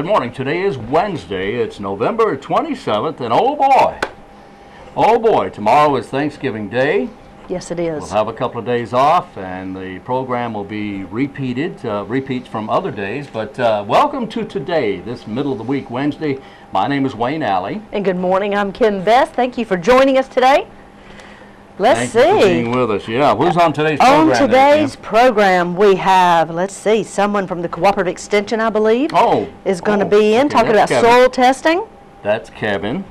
good morning. Today is Wednesday. It's November 27th, and oh boy, tomorrow is Thanksgiving Day. Yes, it is. We'll have a couple of days off, and the program will be repeats from other days. But welcome to today, this middle of the week, Wednesday. My name is Wayne Alley. And good morning, I'm Kim Best. Thank you for joining us today. Let's see. Thank you for being with us. Yeah, who's on today's program? On today's program, we have, let's see, someone from the Cooperative Extension, I believe, is going to be in talking about soil testing. That's Kevin.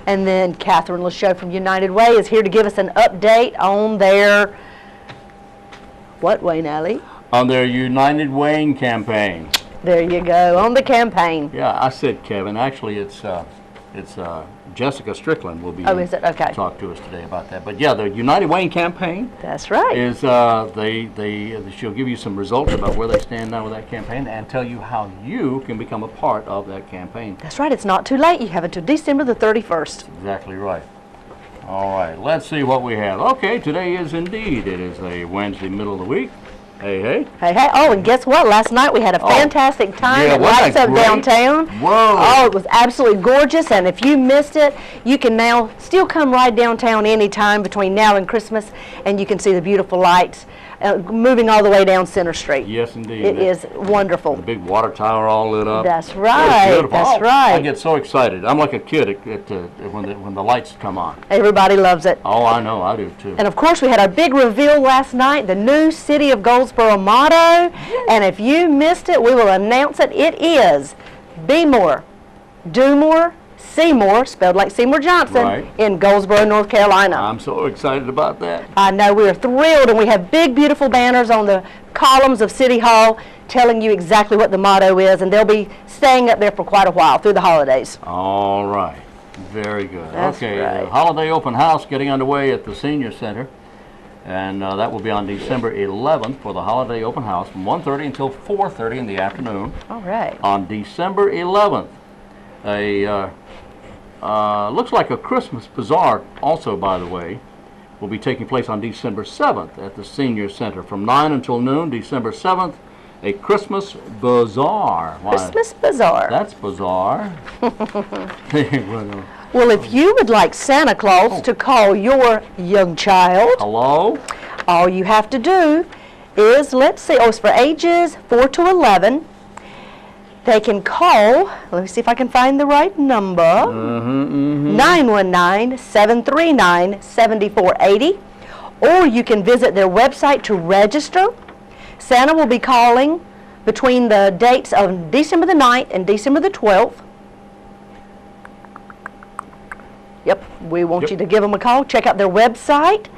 And then Catherine Lachaux from United Way is here to give us an update on their, what, Wayne Alley? On their United Way campaign. There you go, on the campaign. Yeah, I said Kevin. Actually, it's Jessica Strickland will be is it? Okay. Talk to us today about that. But yeah, the United Way campaign. That's right. Is she'll give you some results about where they stand now with that campaign and tell you how you can become a part of that campaign. That's right. It's not too late. You have until December the 31st. Exactly right. All right. Let's see what we have. Okay, today is indeed. It is a Wednesday, middle of the week. Hey, hey. Hey, hey. Oh, and guess what? Last night we had a fantastic time at Lights Up Downtown. Whoa. Oh, it was absolutely gorgeous. And if you missed it, you can now still come right downtown anytime between now and Christmas, and you can see the beautiful lights moving all the way down Center Street. Yes, indeed. It is wonderful. The big water tower all lit up. That's right. That's right. I get so excited. I'm like a kid when the lights come on. Everybody loves it. Oh, I know. I do, too. And, of course, we had our big reveal last night, the new City of Goldsboro motto. And if you missed it, we will announce it. It is, be more, do more, see more, spelled like Seymour Johnson, in Goldsboro, North Carolina. I'm so excited about that. I know. We are thrilled, and we have big, beautiful banners on the columns of City Hall telling you exactly what the motto is, and they'll be staying up there for quite a while through the holidays. All right. Very good. That's right. The holiday open house getting underway at the Senior Center, and that will be on December 11th for the holiday open house from 1:30 until 4:30 in the afternoon. All right. On December 11th, looks like a Christmas bazaar also, by the way, will be taking place on December 7th at the Senior Center from 9 until noon, December 7th, a Christmas bazaar. Christmas bazaar. That's bizarre. Well, if you would like Santa Claus to call your young child, hello, all you have to do is, let's see, it's for ages 4 to 11. They can call, let me see if I can find the right number, 919-739-7480, or you can visit their website to register. Santa will be calling between the dates of December the 9th and December the 12th. Yep, we want you to give them a call. Check out their website,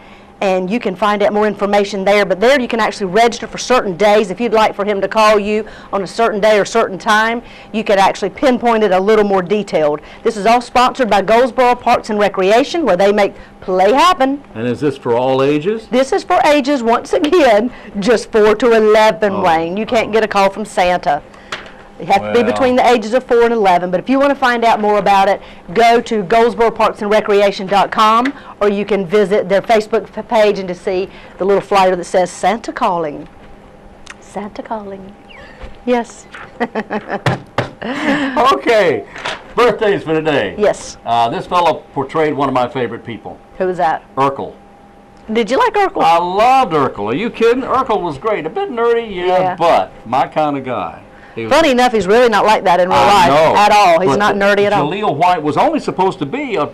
and you can find out more information there. But there you can actually register for certain days. If you'd like for him to call you on a certain day or certain time, you could actually pinpoint it a little more detailed. This is all sponsored by Goldsboro Parks and Recreation, where they make play happen. And is this for all ages? This is for ages, once again, just 4 to 11, Wayne. You can't get a call from Santa. You have to be between the ages of 4 and 11. But if you want to find out more about it, go to GoldsboroParksandRecreation.com, or you can visit their Facebook page and to see the little flyer that says Santa Calling. Santa Calling. Yes. Okay. Birthdays for today. Yes. This fellow portrayed one of my favorite people. Who was that? Urkel. Did you like Urkel? I loved Urkel. Are you kidding? Urkel was great. A bit nerdy, but my kind of guy. Funny enough, he's really not like that in real life at all. He's not nerdy at all. Jaleel White was only supposed to be a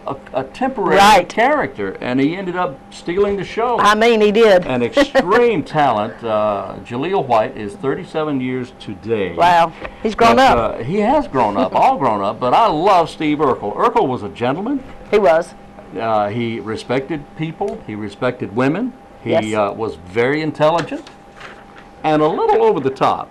temporary character, and he ended up stealing the show. I mean, he did. An extreme talent. Jaleel White is 37 years today. Wow. He's grown up. He has grown up, all grown up, but I love Steve Urkel. Urkel was a gentleman. He was. He respected people. He respected women. He was very intelligent and a little over the top.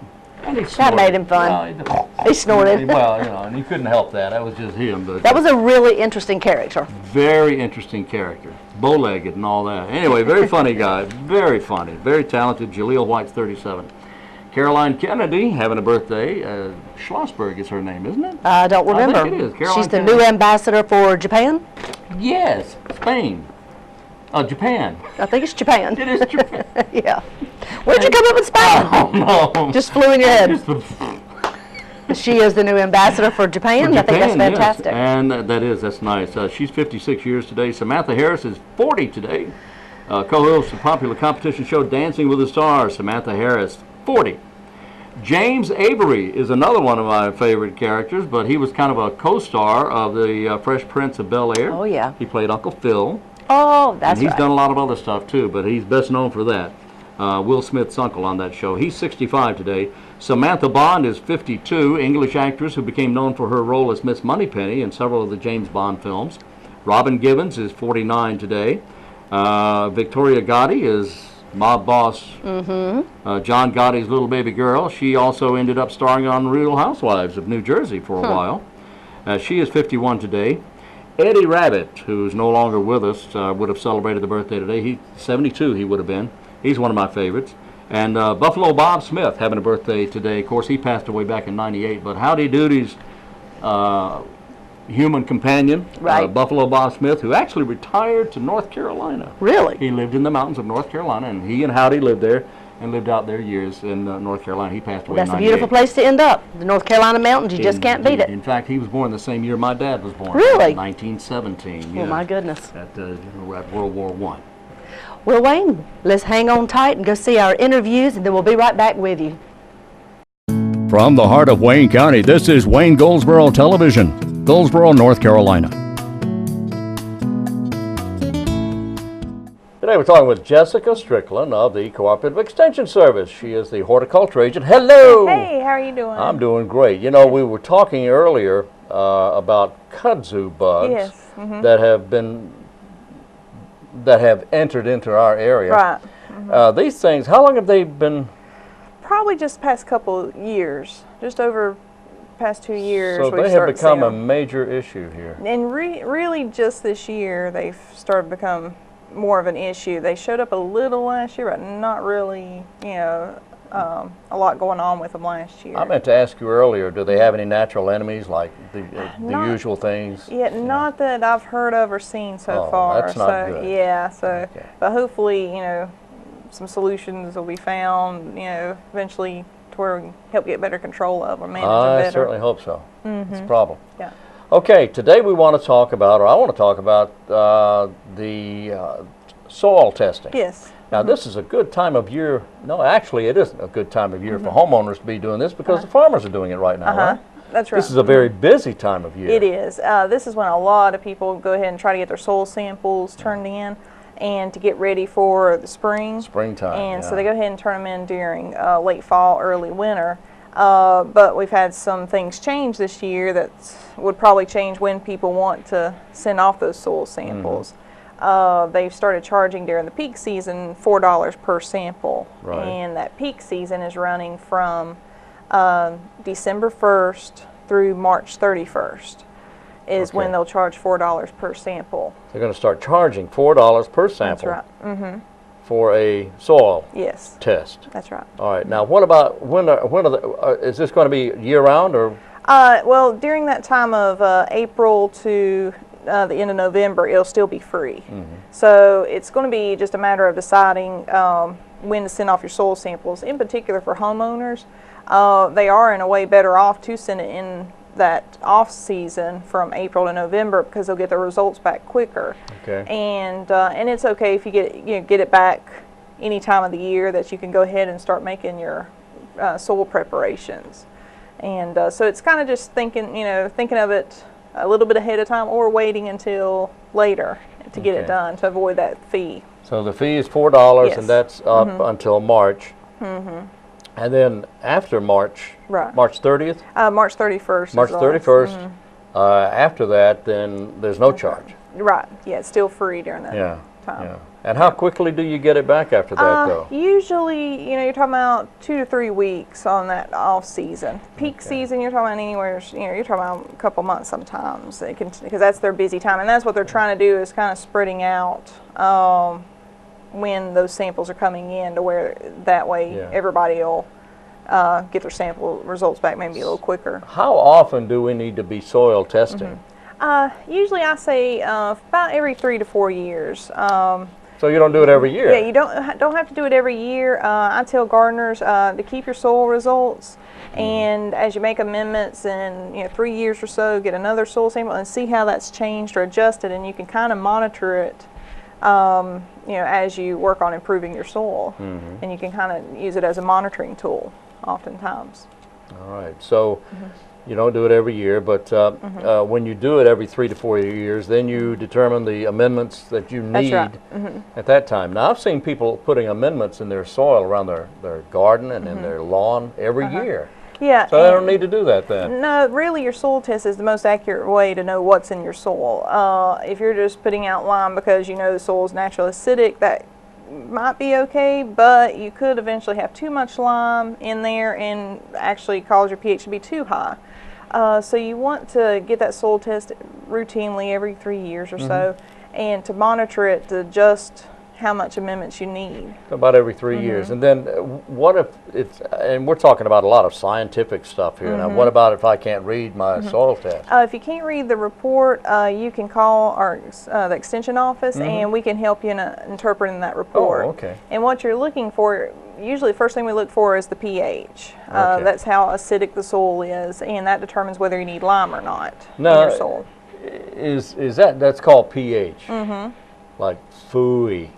And that made him fun. He snorted. Well, and he couldn't help that. That was just him. But that was a really interesting character. Very interesting character. Bow-legged and all that. Anyway, very funny guy. Very funny. Very talented. Jaleel White's 37. Caroline Kennedy having a birthday. Schlossberg is her name, isn't it? I don't remember. I think it is. Caroline She's the new ambassador for Japan? Yes. Spain. Japan. I think it's Japan. It is Japan. Yeah. Where'd you come up with Spain? I don't know. Just flew in your head. She is the new ambassador for Japan. I think that's fantastic. Yes. And that's nice. She's 56 years today. Samantha Harris is 40 today. Co-host of popular competition show Dancing with the Stars, Samantha Harris, 40. James Avery is another one of my favorite characters, but he was kind of a co-star of the Fresh Prince of Bel-Air. Oh, yeah. He played Uncle Phil. Oh, that's and he's done a lot of other stuff, too, but he's best known for that. Will Smith's uncle on that show. He's 65 today. Samantha Bond is 52, English actress who became known for her role as Miss Moneypenny in several of the James Bond films. Robin Givens is 49 today. Victoria Gotti is mob boss John Gotti's little baby girl. She also ended up starring on Real Housewives of New Jersey for a while. She is 51 today. Eddie Rabbit, who's no longer with us, would have celebrated the birthday today. He's 72, he would have been. He's one of my favorites. And Buffalo Bob Smith having a birthday today. Of course, he passed away back in '98. But Howdy Doody's human companion, Buffalo Bob Smith, who actually retired to North Carolina. Really? He lived in the mountains of North Carolina, and he and Howdy lived there and lived out their years in North Carolina. He passed away in '98. That's a beautiful place to end up. The North Carolina mountains, you just can't beat it. In fact, he was born the same year my dad was born. Really? 1917. Oh, my goodness. At World War I. Well, Wayne, let's hang on tight and go see our interviews, and then we'll be right back with you. From the heart of Wayne County, this is Wayne Goldsboro Television, Goldsboro, North Carolina. Today we're talking with Jessica Strickland of the Cooperative Extension Service. She is the horticulture agent. Hello! Hey, how are you doing? I'm doing great. You know, we were talking earlier about kudzu bugs that have entered into our area. Right. These things, how long have they been? Probably just past couple years, just over past 2 years. So they have become a major issue here. And really just this year they've started to become more of an issue. They showed up a little last year, but not really, you know, a lot going on with them last year. I meant to ask you earlier, do they have any natural enemies like the usual things? Yeah, not that I've heard of or seen so far. That's not good. Yeah, but hopefully, you know, some solutions will be found, you know, eventually to where we can help get better control of or manage them better. I certainly hope so. It's a problem. Yeah. Okay, today we want to talk about, or I want to talk about the soil testing. Yes. Now, this is a good time of year. No, actually, it isn't a good time of year for homeowners to be doing this because the farmers are doing it right now, right? That's right. This is a very busy time of year. It is. This is when a lot of people go ahead and try to get their soil samples turned in and to get ready for the springtime. And so they go ahead and turn them in during late fall, early winter. But we've had some things change this year that would probably change when people want to send off those soil samples. They've started charging during the peak season $4 per sample. Right. And that peak season is running from December 1st through March 31st is when they'll charge $4 per sample. They're going to start charging $4 per sample. That's right. For a soil test. That's right. All right. Now, what about is this going to be year-round or? Well, during that time of April to the end of November, it'll still be free. So it's going to be just a matter of deciding when to send off your soil samples. In particular for homeowners, they are in a way better off to send it in that off season from April to November because they'll get the results back quicker. Okay. And it's okay if you get it back any time of the year that you can go ahead and start making your soil preparations. And so it's kind of just thinking of it a little bit ahead of time or waiting until later to get it done to avoid that fee. So the fee is $4 and that's up until March. And then after March, March 30th? March 31st. March 31st. After that, then there's no charge. Right. Yeah, it's still free during that time. Yeah. And how quickly do you get it back after that, though? Usually, you're talking about 2 to 3 weeks on that off season. Peak season, you're talking about anywhere. You're talking about a couple months sometimes. Because that's their busy time, and that's what they're trying to do is kind of spreading out when those samples are coming in, to where that way everybody will get their sample results back maybe a little quicker. How often do we need to be soil testing? Usually I say about every 3 to 4 years. So you don't do it every year? Yeah, you don't have to do it every year. I tell gardeners to keep your soil results, and as you make amendments in 3 years or so, get another soil sample and see how that's changed or adjusted, and you can kind of monitor it as you work on improving your soil, and you can kind of use it as a monitoring tool oftentimes. All right, so you don't do it every year, but when you do it every 3 to 4 years, then you determine the amendments that you need at that time. Now, I've seen people putting amendments in their soil around their garden and in their lawn every year. Yeah. So I don't need to do that then. No, really your soil test is the most accurate way to know what's in your soil. If you're just putting out lime because you know the soil is naturally acidic, that might be okay, but you could eventually have too much lime in there and actually cause your pH to be too high. So you want to get that soil test routinely every 3 years or so, and to monitor it to adjust how much amendments you need. About every 3 years. And then what if it's, and we're talking about a lot of scientific stuff here. Now, what about if I can't read my soil test? If you can't read the report, you can call the extension office, and we can help you in interpreting that report. Oh, okay. And what you're looking for, usually the first thing we look for is the pH. That's how acidic the soil is, and that determines whether you need lime or not in your soil. Is that's called pH? Like fooey.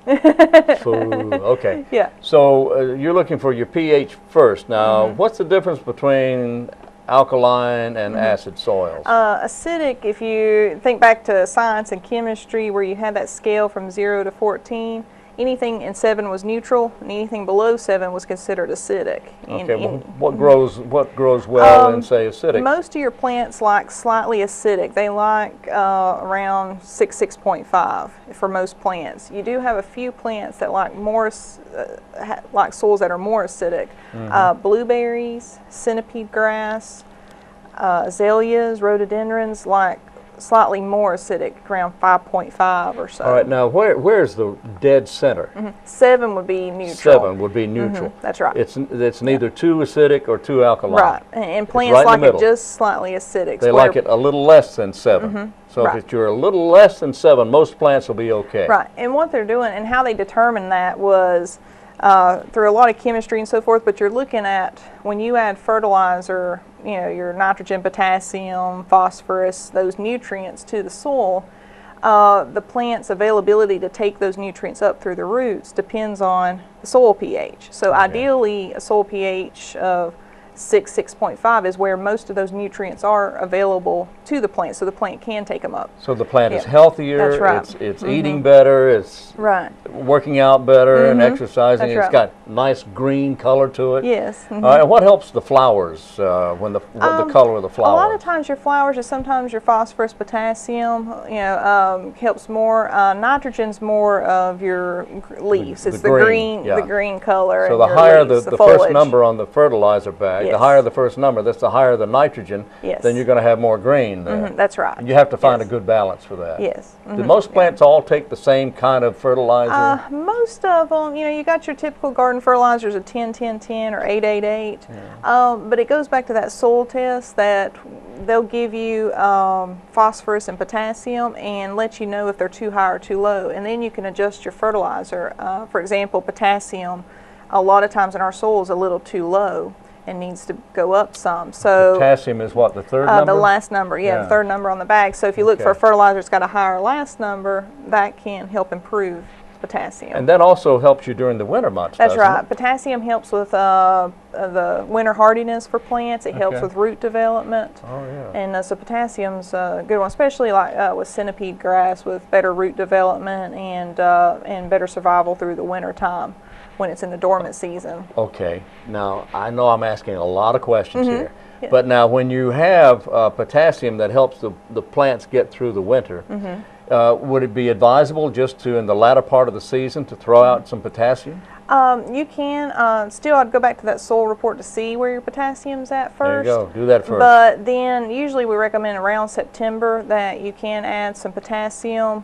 Foo. Okay. Yeah. So you're looking for your pH first. Now, what's the difference between alkaline and acid soils? Acidic, if you think back to science and chemistry where you had that scale from 0 to 14, anything in 7 was neutral, and anything below 7 was considered acidic. Okay, well, what grows well in, say, acidic? Most of your plants like slightly acidic. They like around 6.5 for most plants. You do have a few plants that like more, like soils that are more acidic. Blueberries, centipede grass, azaleas, rhododendrons like slightly more acidic, around 5.5 or so. All right, now where's the dead center? 7 would be neutral. 7 would be neutral. That's right. It's neither too acidic or too alkaline. Right, and plants right like it just slightly acidic. They like it a little less than 7. So if you're a little less than 7, most plants will be okay. Right, and what they're doing and how they determined that was through a lot of chemistry and so forth, but you're looking at when you add fertilizer, your nitrogen, potassium, phosphorus, those nutrients to the soil, the plant's availability to take those nutrients up through the roots depends on the soil pH. So ideally, a soil pH of 6.5 is where most of those nutrients are available to the plant, so the plant can take them up. So the plant is healthier, that's right. It's eating better, it's working out better and exercising. It's got nice green color to it. Yes. And what helps the flowers when the color of the flowers? A lot of times your flowers, or sometimes your phosphorus, potassium, helps more. Nitrogen's more of your leaves. It's the green color. So the higher the first number on the fertilizer bag, the higher the first number, that's the higher the nitrogen, then you're going to have more green there. That's right. And you have to find a good balance for that. Yes. Do most plants all take the same kind of fertilizer? Most of them, you got your typical garden fertilizers of 10-10-10 or 8-8-8, but it goes back to that soil test that they'll give you phosphorus and potassium and let you know if they're too high or too low, and then you can adjust your fertilizer. For example, potassium, a lot of times in our soil is a little too low and needs to go up some. So potassium is what, the third number? The last number, the third number on the bag. So if you look for a fertilizer that's got a higher last number, that can help improve potassium. And that also helps you during the winter months, That's right. it? Potassium helps with the winter hardiness for plants. It helps with root development. Oh, yeah. And so potassium's a good one, especially like with centipede grass, with better root development and better survival through the winter time when it's in the dormant season. Okay. Now, I know I'm asking a lot of questions here, but now when you have potassium that helps the plants get through the winter, would it be advisable just to, in the latter part of the season, to throw out some potassium? You can. Still, I'd go back to that soil report to see where your potassium's at first. There you go. Do that first. But then, usually we recommend around September that you can add some potassium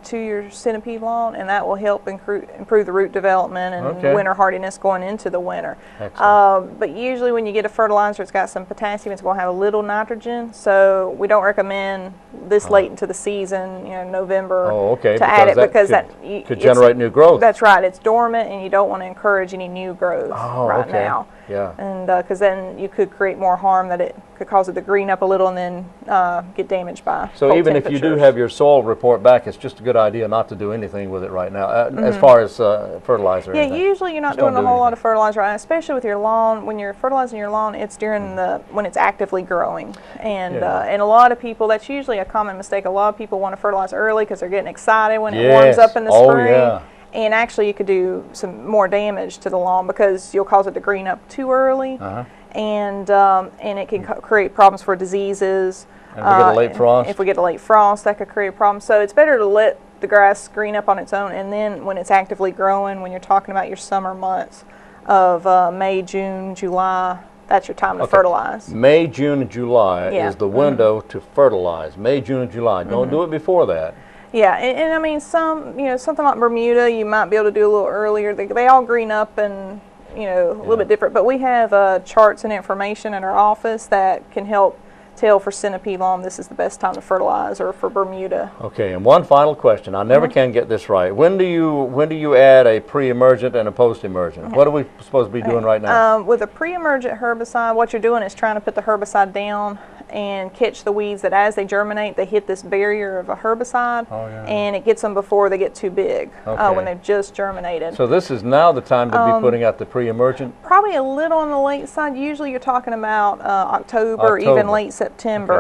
to your centipede lawn, and that will help improve the root development and winter hardiness going into the winter. But usually when you get a fertilizer, it's got some potassium, it's going to have a little nitrogen, so we don't recommend this late into the season, November, to add it, because that could generate new growth. That's right. It's dormant, and you don't want to encourage any new growth now. Yeah. And because then you could create more harm, that it could cause it to green up a little and then get damaged by So even if you do have your soil report back, it's just a good idea not to do anything with it right now, as far as fertilizer. Yeah, usually you're not doing a whole lot of fertilizer, especially with your lawn. When you're fertilizing your lawn, it's during when it's actively growing. And and a lot of people, that's usually a common mistake. A lot of people want to fertilize early because they're getting excited when it warms up in the spring. And actually you could do some more damage to the lawn because you'll cause it to green up too early. And it can create problems for diseases. And if we get a late frost? If we get a late frost, that could create problems. So it's better to let the grass green up on its own, and then when it's actively growing, when you're talking about your summer months of May, June, July, that's your time to fertilize. May, June, and July is the window to fertilize. May, June, and July. Don't do it before that. Yeah, and I mean, something like Bermuda, you might be able to do a little earlier. They all green up and, a little bit different. But we have charts and information in our office that can help tell for centipede lawn this is the best time to fertilize, or for Bermuda. Okay, and one final question. I never can get this right. When do you add a pre-emergent and a post-emergent? What are we supposed to be doing right now? With a pre-emergent herbicide, what you're doing is trying to put the herbicide down and catch the weeds that as they germinate, they hit this barrier of a herbicide, and it gets them before they get too big, when they've just germinated. So this is now the time to be putting out the pre-emergent? Probably a little on the late side. Usually you're talking about October, or even late September.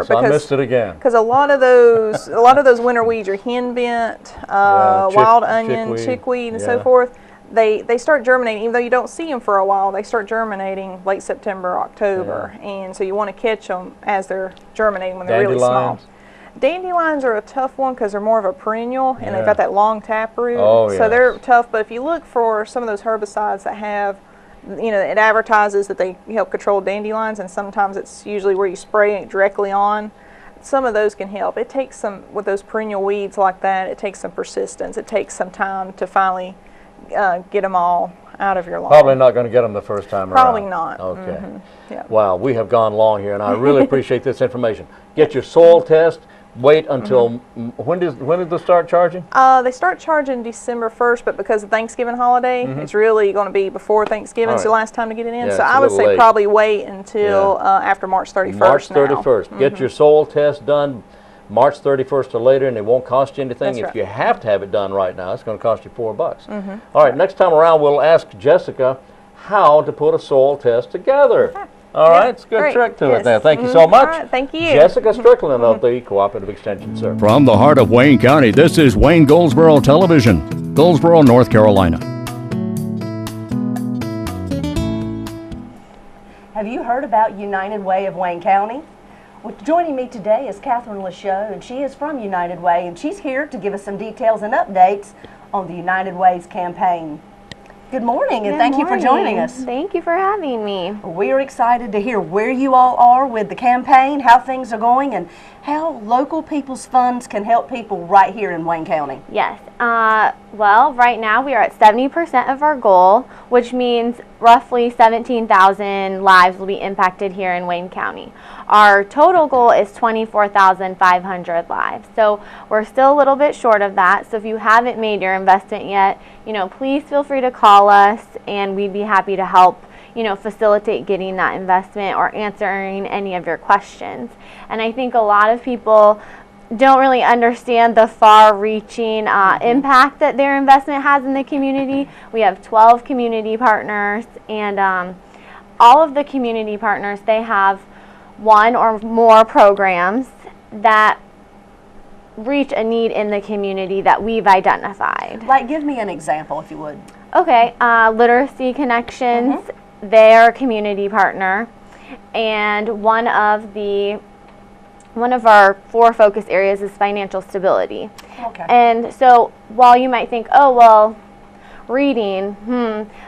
So I missed it again. Because a lot of those winter weeds are henbent, wild onion, chickweed, and so forth. They start germinating, even though you don't see them for a while. They start germinating late September, October, and so you want to catch them as they're germinating when they're really small. Dandelions are a tough one because they're more of a perennial, and they've got that long taproot, so they're tough. But if you look for some of those herbicides that have, it advertises that they help control dandelions, and sometimes it's usually where you spray it directly on. Some of those can help. It takes some, with those perennial weeds like that, it takes some persistence. It takes some time to finally get them all out of your lawn. Probably not going to get them the first time around. Probably not. Okay. Wow, we have gone long here, and I really appreciate this information. Get your soil test. Wait until when did they start charging? They start charging December 1st, but because of Thanksgiving holiday, it's really going to be before Thanksgiving. It's the last time to get it in. So I would say probably wait until after March 31st. March 31st. Get your soil test done March 31st or later, and it won't cost you anything. If you have to have it done right now, it's going to cost you $4. All right, next time around, we'll ask Jessica how to put a soil test together. All right, it's a good trick to it there. Thank you so much. All right, thank you. Jessica Strickland of the Cooperative Extension Service. From the heart of Wayne County, this is Wayne Goldsboro Television, Goldsboro, North Carolina. Have you heard about United Way of Wayne County? Well, joining me today is Catherine LeChot, and she is from United Way, and she's here to give us some details and updates on the United Way's campaign. Good morning, and thank you for joining us. Thank you for having me. We are excited to hear where you all are with the campaign, how things are going, and how local people's funds can help people right here in Wayne County. Yes. Well, right now we are at 70% of our goal, which means roughly 17,000 lives will be impacted here in Wayne County. Our total goal is 24,500 lives. So we're still a little bit short of that. So if you haven't made your investment yet, please feel free to call us, and we'd be happy to help facilitate getting that investment or answering any of your questions. And I think a lot of people don't really understand the far-reaching impact that their investment has in the community. We have 12 community partners, and all of the community partners, they have one or more programs that reach a need in the community that we've identified. Like, give me an example, if you would. Okay, Literacy Connections, they're a community partner, and one of our 4 focus areas is financial stability. Okay. And so while you might think, oh, well, reading,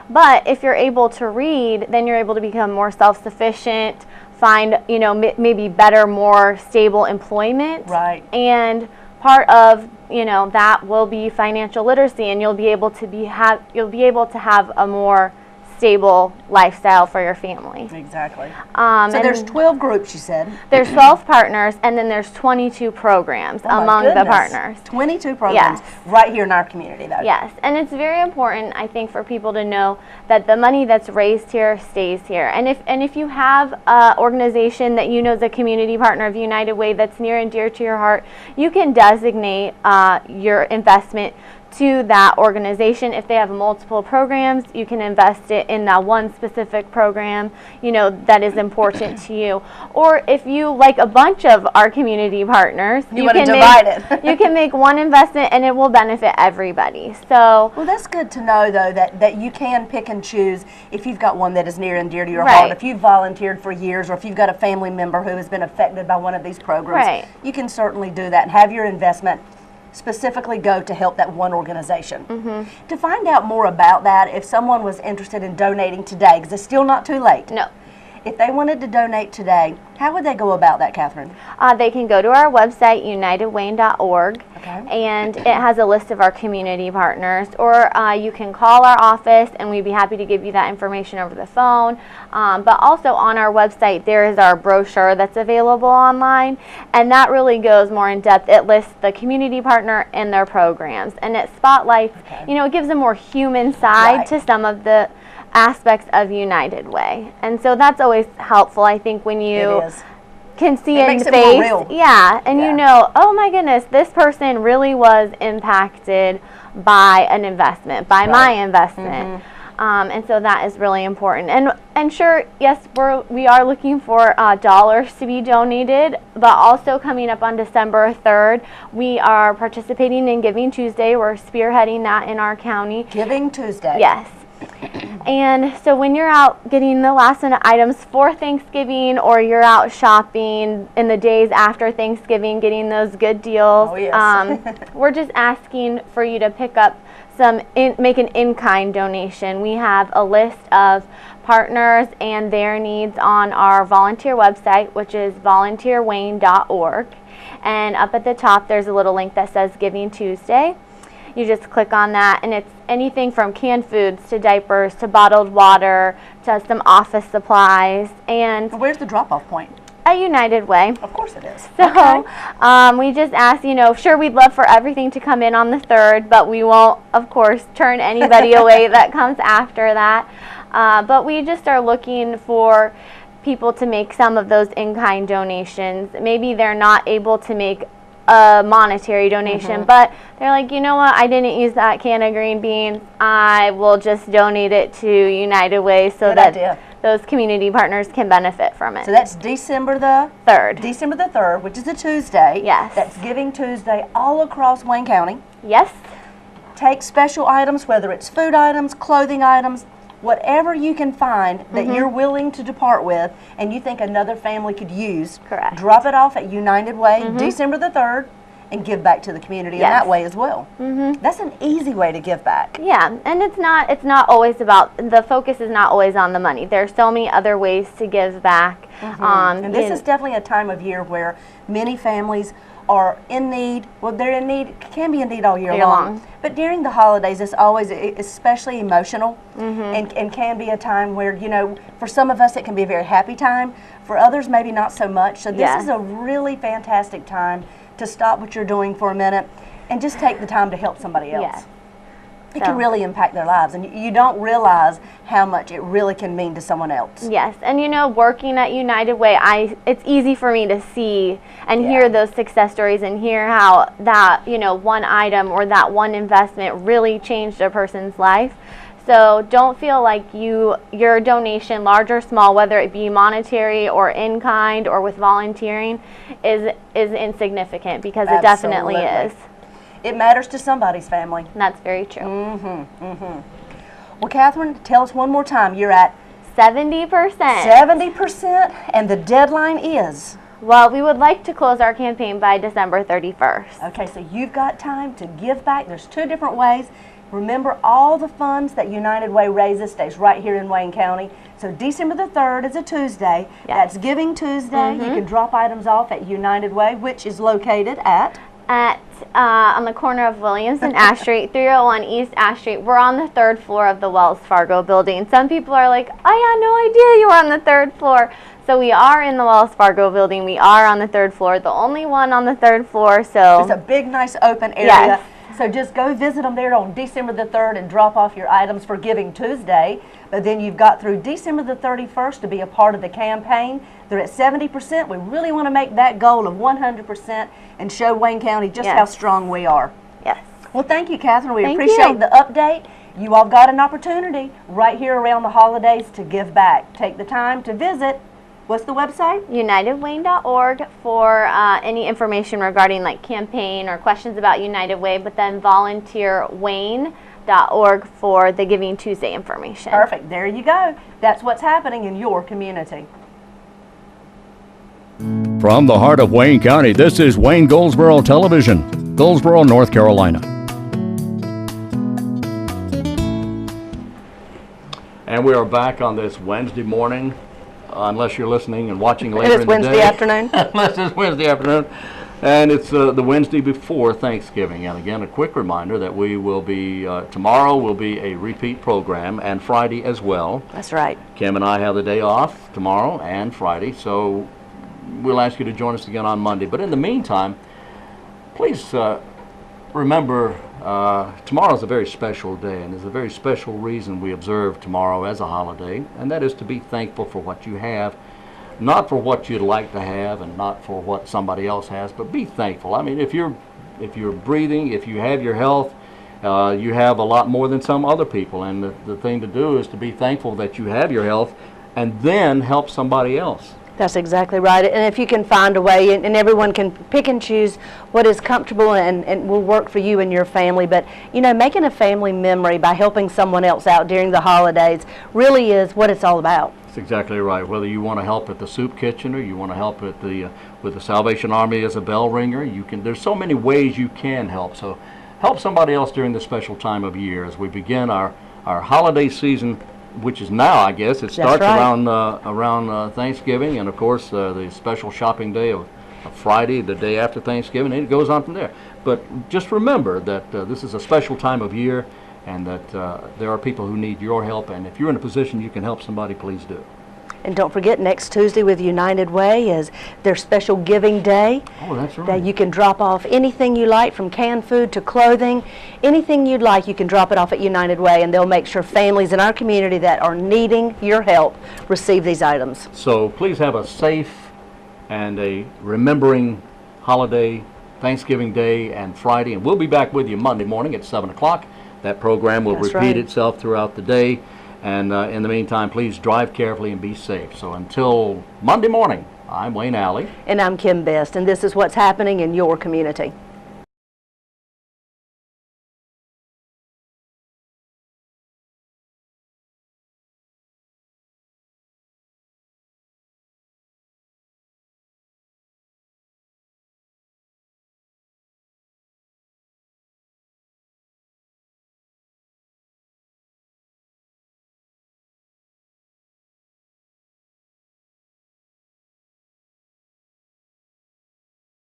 but if you're able to read, then you're able to become more self-sufficient, find, you know, maybe better, more stable employment. Right. And part of, you know, that will be financial literacy, and you'll be able to have a more stable lifestyle for your family. Exactly. So there's 12 groups, you said. There's 12 partners, and then there's 22 programs among the partners. 22 programs right here in our community, though. Yes, and it's very important, I think, for people to know that the money that's raised here stays here. And if you have an organization that you know is a community partner of United Way that's near and dear to your heart, you can designate your investment to that organization. If they have multiple programs, you can invest it in that one specific program, you know, that is important to you. Or if you like a bunch of our community partners, you can divide it. You can make one investment and it will benefit everybody. So, well, that's good to know, though, that you can pick and choose if you've got one that is near and dear to your heart. If you've volunteered for years, or if you've got a family member who has been affected by one of these programs, you can certainly do that and have your investment specifically go to help that one organization. To find out more about that, if someone was interested in donating today, because it's still not too late. No. If they wanted to donate today, how would they go about that, Catherine? They can go to our website, unitedwayne.org, and it has a list of our community partners. Or you can call our office, and we'd be happy to give you that information over the phone. But also on our website, there is our brochure that's available online, and that really goes more in depth. It lists the community partner and their programs, and it spotlights, you know, it gives a more human side to some of the aspects of United Way. And so that's always helpful, I think, when you can see it in the face. You know, oh my goodness, this person really was impacted by an investment, by my investment. And so that is really important. And sure, yes, we are looking for dollars to be donated, but also coming up on December 3rd, we are participating in Giving Tuesday. We're spearheading that in our county. Giving Tuesday. Yes. And so when you're out getting the last minute items for Thanksgiving, or you're out shopping in the days after Thanksgiving getting those good deals, we're just asking for you to pick up make an in-kind donation. We have a list of partners and their needs on our volunteer website, which is volunteerwayne.org. And up at the top there's a little link that says Giving Tuesday. You just click on that, and it's anything from canned foods to diapers to bottled water to some office supplies. And where's the drop-off point? At United Way. Of course it is. So we just ask, you know, sure, we'd love for everything to come in on the 3rd, but we won't, of course, turn anybody away that comes after that. But we just are looking for people to make some of those in-kind donations. Maybe they're not able to make a monetary donation, but they're like, you know what, I didn't use that can of green beans, I will just donate it to United Way so that those community partners can benefit from it. So that's December the 3rd. December the 3rd, which is a Tuesday. Yes. That's Giving Tuesday all across Wayne County. Yes. Take special items, whether it's food items, clothing items, whatever you can find that you're willing to depart with and you think another family could use. Correct. Drop it off at United Way, December the 3rd, and give back to the community in that way as well. That's an easy way to give back. Yeah, and it's not always about, the focus is not always on the money. There's so many other ways to give back. And this is definitely a time of year where many families are in need. Well, they're in need, can be in need all year long. But during the holidays, it's always especially emotional and can be a time where, you know, for some of us it can be a very happy time. For others, maybe not so much. So this is a really fantastic time to stop what you're doing for a minute and just take the time to help somebody else. It can really impact their lives, and you don't realize how much it really can mean to someone else. Yes, and you know, working at United Way, it's easy for me to see and hear those success stories and hear how that, you know, one item or that one investment really changed a person's life. So don't feel like your donation, large or small, whether it be monetary or in kind or with volunteering, is insignificant, because it definitely is. It matters to somebody's family. That's very true. Well, Catherine, tell us one more time. You're at 70%. 70%, and the deadline is? Well, we would like to close our campaign by December 31st. Okay, so you've got time to give back. There's 2 different ways. Remember, all the funds that United Way raises stays right here in Wayne County. So December the 3rd is a Tuesday. That's Giving Tuesday. You can drop items off at United Way, which is located at on the corner of Williams and Ash Street, 301 East Ash Street. We're on the 3rd floor of the Wells Fargo building. Some people are like, I had no idea you were on the 3rd floor. So we are in the Wells Fargo building. We are on the 3rd floor, the only one on the 3rd floor. So it's a big, nice open area. So just go visit them there on December the 3rd and drop off your items for Giving Tuesday. But then you've got through December the 31st to be a part of the campaign. They're at 70%. We really want to make that goal of 100% and show Wayne County just how strong we are. Yes. Well, thank you, Catherine. We Thank appreciate you. the update. You all got an opportunity right here around the holidays to give back. Take the time to visit. What's the website? UnitedWayne.org for any information regarding like campaign or questions about United Way, but then volunteerwayne.org for the Giving Tuesday information. Perfect. There you go. That's what's happening in your community. From the heart of Wayne County, this is Wayne Goldsboro Television, Goldsboro, North Carolina. And we are back on this Wednesday morning, unless you're listening and watching later in the day. It's Wednesday afternoon. Unless it's Wednesday afternoon. And it's the Wednesday before Thanksgiving. And again, a quick reminder that we will be, tomorrow will be a repeat program, and Friday as well. That's right. Kim and I have the day off tomorrow and Friday, so we'll ask you to join us again on Monday. But in the meantime, please remember tomorrow is a very special day, and there's a very special reason we observe tomorrow as a holiday, and that is to be thankful for what you have, not for what you'd like to have and not for what somebody else has, but be thankful. I mean, if you're breathing, if you have your health, you have a lot more than some other people, and the thing to do is to be thankful that you have your health and then help somebody else. That's exactly right. And if you can find a way, and everyone can pick and choose what is comfortable and will work for you and your family, but you know, making a family memory by helping someone else out during the holidays really is what it's all about. That's exactly right. Whether you want to help at the soup kitchen or you want to help at the with the Salvation Army as a bell ringer, you can. There's so many ways you can help. So help somebody else during this special time of year as we begin our holiday season, which is now, I guess. It starts around Thanksgiving, and of course the special shopping day of Friday, the day after Thanksgiving, and it goes on from there. But just remember that this is a special time of year, and that there are people who need your help, and if you're in a position you can help somebody, please do. And don't forget, next Tuesday with United Way is their special giving day. Oh, that's right. That you can drop off anything you like, from canned food to clothing. Anything you'd like, you can drop it off at United Way, and they'll make sure families in our community that are needing your help receive these items. So please have a safe and a remembering holiday, Thanksgiving Day and Friday, and we'll be back with you Monday morning at 7 o'clock. That program will repeat itself throughout the day. And in the meantime, please drive carefully and be safe. So until Monday morning, I'm Wayne Alley. And I'm Kim Best, and this is what's happening in your community.